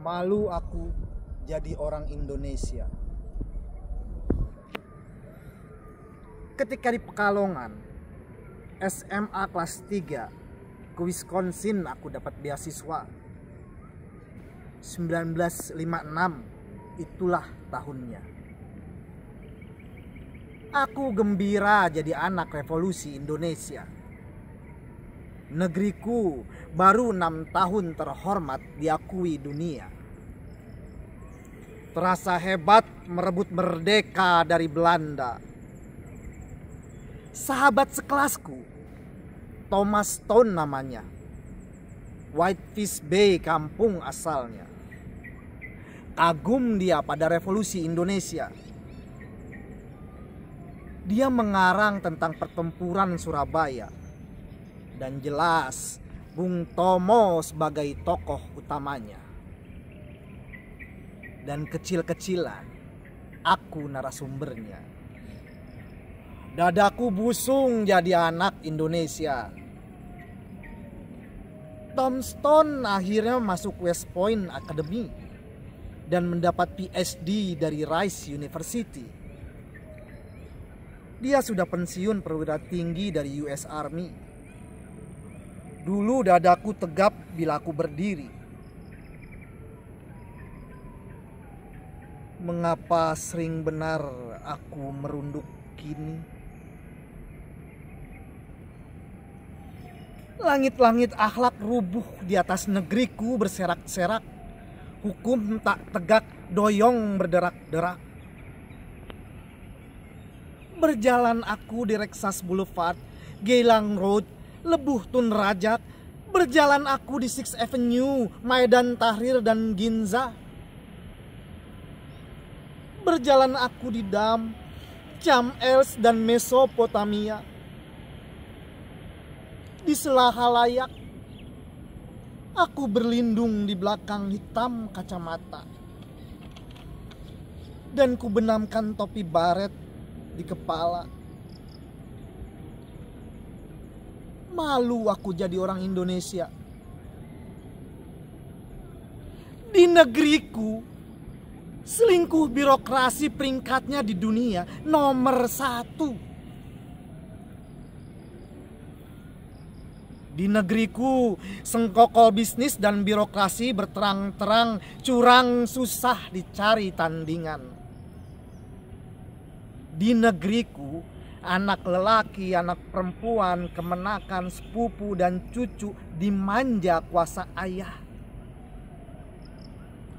Malu aku jadi orang Indonesia. Ketika di Pekalongan, SMA kelas 3 ke Wisconsin, aku dapat beasiswa. 1956 itulah tahunnya. Aku gembira jadi anak revolusi Indonesia. Negeriku baru 6 tahun terhormat diakui dunia. Terasa hebat merebut merdeka dari Belanda. Sahabat sekelasku, Thomas Stone namanya. Whitefish Bay kampung asalnya. Kagum dia pada revolusi Indonesia. Dia mengarang tentang pertempuran Surabaya. Dan jelas Bung Tomo sebagai tokoh utamanya. Dan kecil-kecilan aku narasumbernya. Dadaku busung jadi anak Indonesia. Tom Stone akhirnya masuk West Point Academy dan mendapat PhD dari Rice University. Dia sudah pensiun perwira tinggi dari US Army. Dulu dadaku tegap bila aku berdiri. Mengapa sering benar aku merunduk kini? Langit-langit akhlak rubuh di atas negeriku berserak-serak. Hukum tak tegak doyong berderak-derak. Berjalan aku di Rexas Boulevard, Geylang Road, Lebuh Tun Rajak. Berjalan aku di Sixth Avenue, Maidan Tahrir dan Ginza. Berjalan aku di Dam, Cham Els dan Mesopotamia. Di sela halayak, aku berlindung di belakang hitam kacamata. Dan ku benamkan topi baret di kepala. Malu aku jadi orang Indonesia. Di negeriku, selingkuh birokrasi peringkatnya di dunia nomor 1. Di negeriku, sengkokol bisnis dan birokrasi berterang-terang, curang susah dicari tandingan. Di negeriku, anak lelaki, anak perempuan, kemenakan, sepupu dan cucu dimanja kuasa ayah,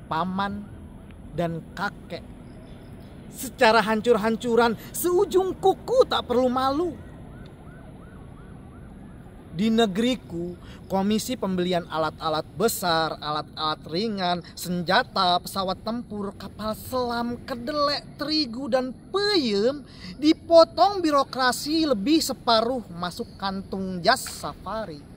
paman, dan kakek. Secara hancur-hancuran, seujung kuku tak perlu malu. Di negeriku, komisi pembelian alat-alat besar, alat-alat ringan, senjata, pesawat tempur, kapal selam, kedelai, terigu, dan peyem dipotong birokrasi lebih separuh masuk kantung jas safari.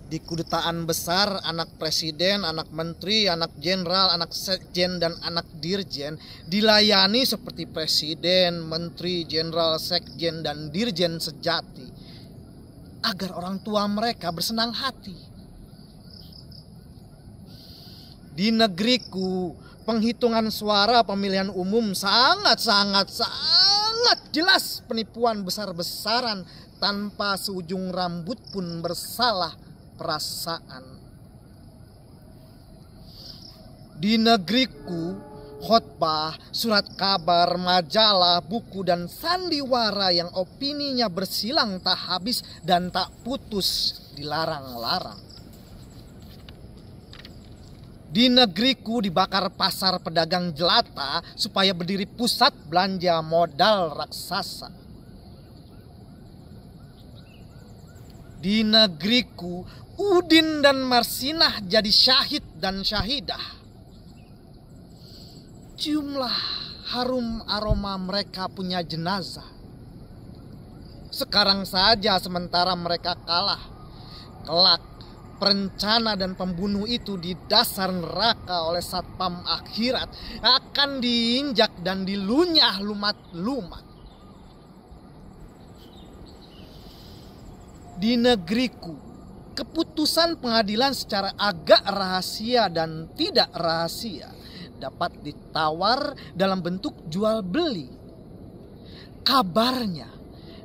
Di kedutaan besar, anak presiden, anak menteri, anak jenderal, anak sekjen, dan anak dirjen dilayani seperti presiden, menteri, jenderal, sekjen, dan dirjen sejati, agar orang tua mereka bersenang hati. Di negeriku, penghitungan suara pemilihan umum sangat jelas penipuan besar-besaran tanpa seujung rambut pun bersalah perasaan. Di negeriku, khotbah, surat kabar, majalah, buku, dan sandiwara yang opininya bersilang tak habis dan tak putus dilarang-larang. Di negeriku dibakar pasar pedagang jelata supaya berdiri pusat belanja modal raksasa. Di negeriku, Udin dan Marsinah jadi syahid dan syahidah. Ciumlah harum aroma mereka punya jenazah. Sekarang saja sementara mereka kalah, kelak perencana dan pembunuh itu di dasar neraka oleh satpam akhirat akan diinjak dan dilunyah lumat-lumat. Di negeriku, Keputusan pengadilan secara agak rahasia dan tidak rahasia dapat ditawar dalam bentuk jual beli. Kabarnya,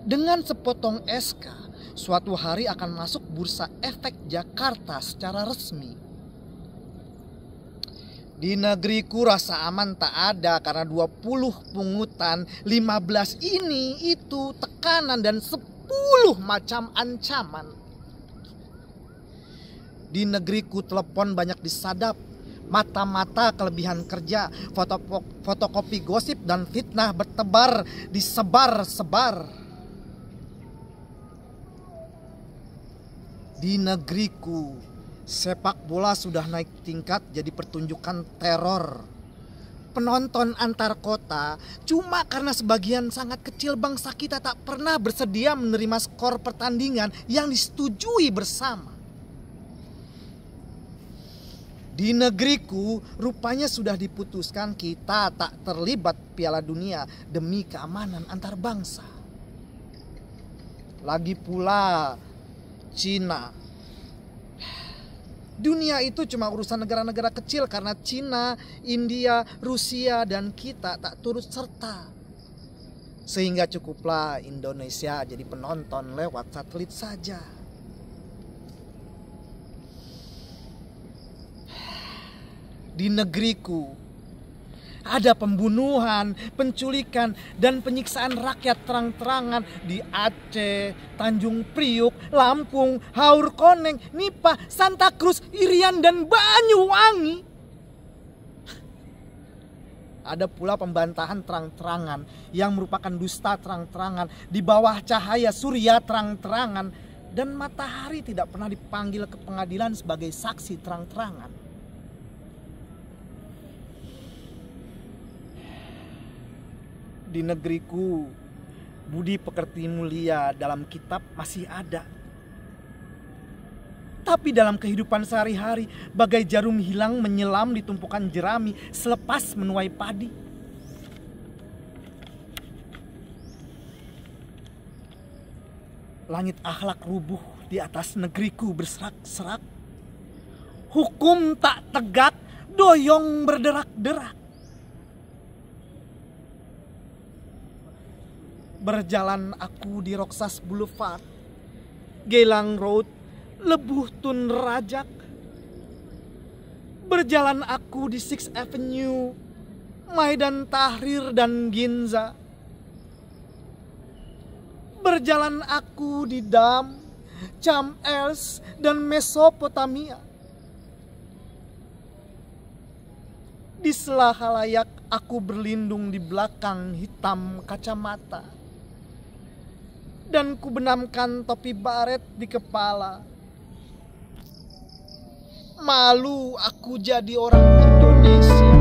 dengan sepotong SK, suatu hari akan masuk Bursa Efek Jakarta secara resmi. Di negeriku rasa aman tak ada karena 20 pungutan, 15 ini, itu, tekanan, dan 10 macam ancaman. Di negeriku telepon banyak disadap, mata-mata kelebihan kerja, fotokopi gosip dan fitnah bertebar, disebar-sebar. Di negeriku, sepak bola sudah naik tingkat jadi pertunjukan teror. Penonton antar kota cuma karena sebagian sangat kecil bangsa kita tak pernah bersedia menerima skor pertandingan yang disetujui bersama. Di negeriku rupanya sudah diputuskan kita tak terlibat Piala Dunia demi keamanan antar bangsa. Lagi pula Cina. Dunia itu cuma urusan negara-negara kecil karena Cina, India, Rusia, dan kita tak turut serta. Sehingga cukuplah Indonesia jadi penonton lewat satelit saja. Di negeriku ada pembunuhan, penculikan, dan penyiksaan rakyat terang-terangan di Aceh, Tanjung Priuk, Lampung, Haur Koneng, Nipah, Santa Cruz, Irian, dan Banyuwangi. Ada pula pembantahan terang-terangan yang merupakan dusta terang-terangan di bawah cahaya surya terang-terangan, dan matahari tidak pernah dipanggil ke pengadilan sebagai saksi terang-terangan. Di negeriku, budi pekerti mulia dalam kitab masih ada. Tapi dalam kehidupan sehari-hari, bagai jarum hilang menyelam di tumpukan jerami selepas menuai padi. Langit akhlak rubuh di atas negeriku berserak-serak. Hukum tak tegak, doyong berderak-derak. Berjalan aku di Roxas Boulevard, Geylang Road, Lebuh Tun Rajak. Berjalan aku di Sixth Avenue, Maidan Tahrir dan Ginza. Berjalan aku di Dam, Cham Els dan Mesopotamia. Di sela halayak aku berlindung di belakang hitam kacamata. Dan ku benamkan topi baret di kepala. Malu aku jadi orang Indonesia.